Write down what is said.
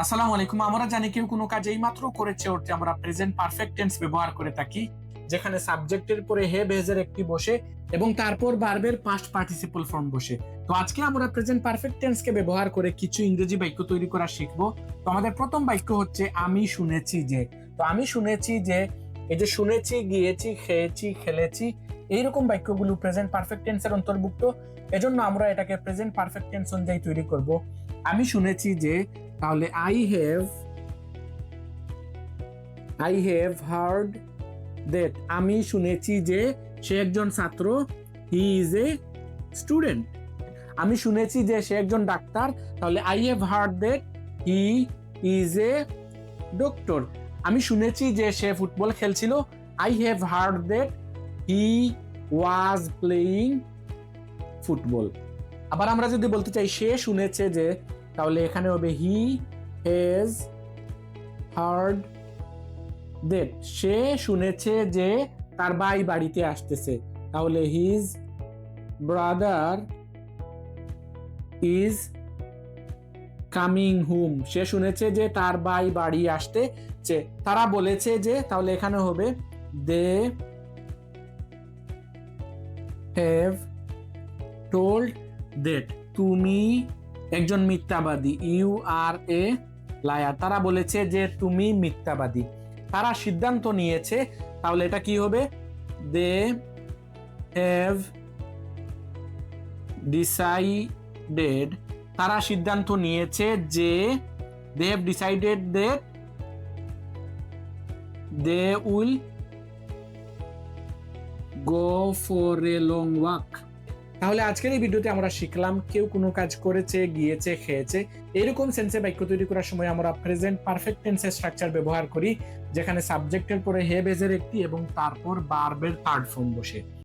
আসসালামু আলাইকুম। আমরা জানি কেউ কোনো কাজ এই মাত্র করেছে ওতে আমরা প্রেজেন্ট পারফেক্ট টেন্স ব্যবহার করে থাকি, যেখানে সাবজেক্টের পরে হ্যাভ হ্যাজের একটি বসে এবং তারপর ভার্বের পাস্ট পার্টিসিপল ফর্ম বসে। তো আজকে আমরা প্রেজেন্ট পারফেক্ট টেন্স কে ব্যবহার করে কিছু ইংরেজি বাক্য তৈরি করা শিখবো। তো আমাদের প্রথম বাক্য হচ্ছে আমি শুনেছি যে। তো আমি শুনেছি যে, এই যে শুনেছি, গিয়েছি, খেয়েছি, খেলেছি, এইরকম বাক্যগুলো প্রেজেন্ট পারফেক্ট টেন্সের অন্তর্ভুক্ত। এজন্য আমরা এটাকে প্রেজেন্ট পারফেক্ট টেন্স অনুযায়ী তৈরি করব। আমি শুনেছি যে, তাহলে আই হ্যাভ হার্ড দ্যাট। আমি শুনেছি যে সে একজন ছাত্র, হি ইজ এ স্টুডেন্ট। আমি শুনেছি যে সে একজন ডাক্তার, তাহলে I have heard that he is a doctor. আমি শুনেছি যে সে ফুটবল খেলছিল, I have heard that he was playing football. আবার আমরা যদি বলতে চাই সে শুনেছে যে, তাহলে এখানে হবে হি হ্যাজ হার্ড দ্যাট সে শুনেছে যে তার ভাই বাড়িতে আসতেছে, তাহলে his brother is coming home. সে শুনেছে যে তার ভাই বাড়ি আসতেছে। তারা বলেছে যে, তাহলে এখানে হবে দে হ্যাভ টোল্ড দ্যাট তুমি একজন মিথ্যাবাদী, ইউ আর এ লায়ার। তারা বলেছে যে তুমি মিথ্যাবাদী। তারা সিদ্ধান্ত নিয়েছে, তাহলে এটা কি হবে? They have decided. তারা সিদ্ধান্ত নিয়েছে যে, they have decided that they will go for a long walk. তাহলে আজকের এই ভিডিওতে আমরা শিখলাম কেউ কোনো কাজ করেছে, গিয়েছে, খেয়েছে, এরকম সেন্সে বাক্য তৈরি করার সময় আমরা প্রেজেন্ট পারফেক্ট টেন্সের স্ট্রাকচার ব্যবহার করি, যেখানে সাবজেক্টের পরে হ্যাভ হ্যাজের একটি এবং তারপর ভার্বের থার্ড ফর্ম বসে।